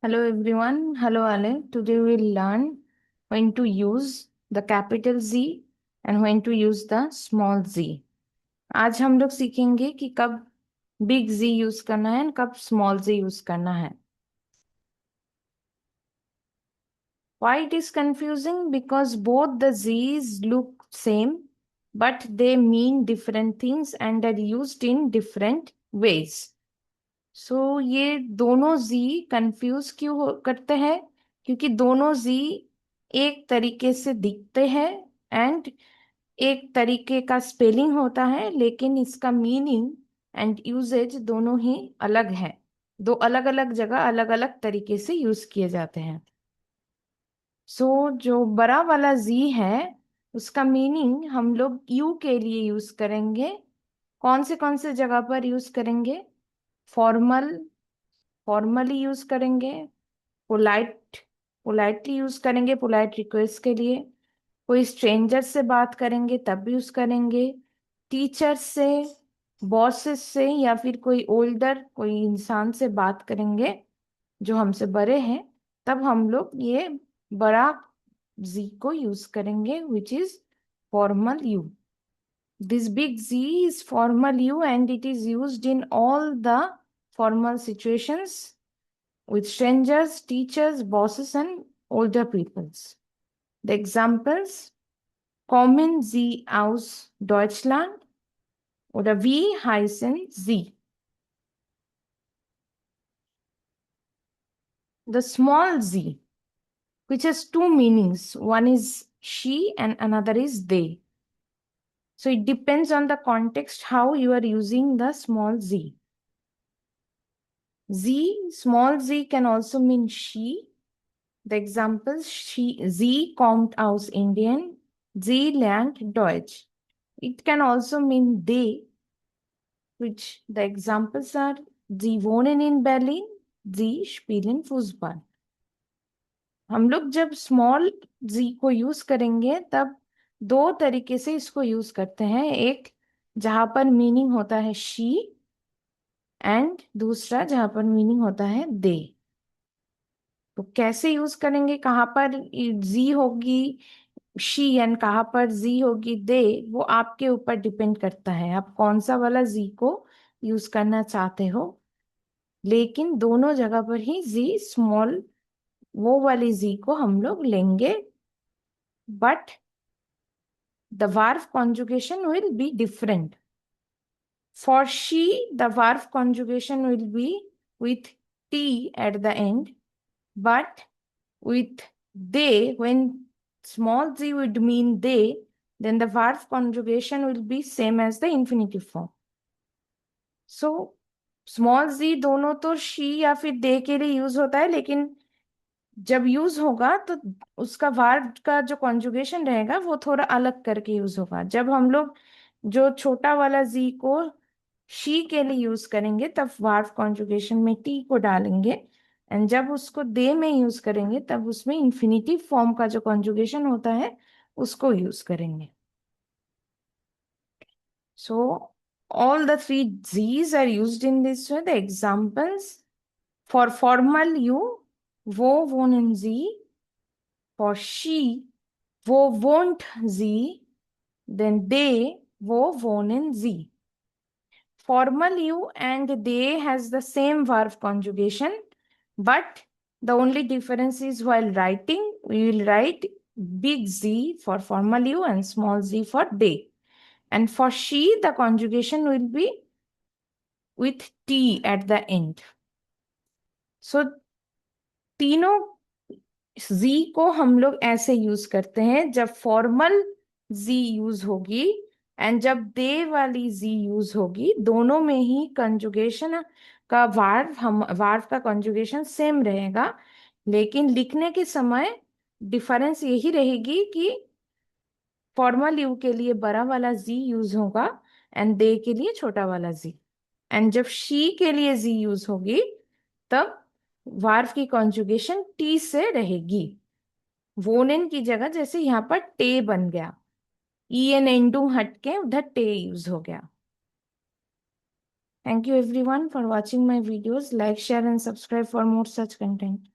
Hello everyone. Hello Ale. Today we'll learn when to use the capital Z and when to use the small z. आज हम लोग सीखेंगे कि कब big Z use करना है और कब स्मॉल z यूज करना है. Why it is confusing? Because both the Z's look same, but they mean different things and are used in different ways. ये दोनों जी कंफ्यूज क्यों करते हैं? क्योंकि दोनों जी एक तरीके से दिखते हैं एंड एक तरीके का स्पेलिंग होता है, लेकिन इसका मीनिंग एंड यूजेज दोनों ही अलग है. दो अलग अलग जगह अलग अलग तरीके से यूज किए जाते हैं. जो बड़ा वाला जी है उसका मीनिंग हम लोग यू के लिए यूज करेंगे. कौन से जगह पर यूज करेंगे? फॉर्मल फॉर्मली यूज करेंगे. पोलाइट पोलाइटली यूज करेंगे पोलाइट रिक्वेस्ट के लिए. कोई स्ट्रेंजर से बात करेंगे तब यूज करेंगे. टीचर से, बॉसेस से, या फिर कोई इंसान से बात करेंगे जो हमसे बड़े हैं, तब हम लोग ये बड़ा जी को यूज करेंगे, which is formal you. This big Z is formal U and it is used in all the formal situations with strangers, teachers, bosses, and older peoples. The examples: Kommen Sie aus Deutschland oder wie heißen Sie? The small z, which has two meanings, one is she and another is they. So it depends on the context how you are using the small z. Small z can also mean she. The examples: sie kommt aus Indien, sie lernt Deutsch. It can also mean they, which the examples are: sie wohnen in Berlin, sie spielen Fußball. हम लोग जब small जी को use करेंगे तब दो तरीके से इसको यूज करते हैं. एक जहां पर मीनिंग होता है शी एंड दूसरा जहां पर मीनिंग होता है दे. तो कैसे यूज करेंगे, कहाँ पर जी होगी शी एंड कहाँ पर जी होगी दे, वो आपके ऊपर डिपेंड करता है आप कौन सा वाला जी को यूज करना चाहते हो. लेकिन दोनों जगह पर ही जी स्मॉल, वो वाली जी को हम लोग लेंगे, but the verb conjugation will be different. For she, the verb conjugation will be with T at the end, but with they, when small z would mean they, then the verb conjugation will be same as the infinitive form. So, small z दोनों तो she या फिर they के लिए use होता है, लेकिन जब यूज होगा तो उसका वर्ब का जो कॉन्जुगेशन रहेगा वो थोड़ा अलग करके यूज होगा. जब हम लोग जो छोटा वाला जी को शी के लिए यूज करेंगे तब वर्ब कॉन्जुगेशन में टी को डालेंगे, एंड जब उसको दे में यूज करेंगे तब उसमें इंफिनिटिव फॉर्म का जो कॉन्जुगेशन होता है उसको यूज करेंगे. सो all the three Z's are used in this way. The examples: for formal you, wo wohnen Sie. For she, wo wohnt sie. Then they, wo wohnen sie. Formal you and they has the same verb conjugation, but the only difference is while writing, we will write big Z for formal you and small z for they. And for she, the conjugation will be with T at the end. So तीनों जी को हम लोग ऐसे use करते हैं जब formal जी use होगी and जब दे वाली जी यूज होगी. दोनों में ही कंजुगेशन का वार्व का कंजुगेशन सेम रहेगा, लेकिन लिखने के समय डिफरेंस यही रहेगी कि फॉर्मल यू के लिए बड़ा वाला जी यूज होगा एंड दे के लिए छोटा वाला जी. एंड जब शी के लिए जी यूज होगी तब वार्व की कॉन्जुगेशन टी से रहेगी. वोनेन की जगह जैसे यहाँ पर टे बन गया, ई एन एन टू हट के उधर टे यूज हो गया. Thank you everyone for watching my videos. Like, share and subscribe for more such content.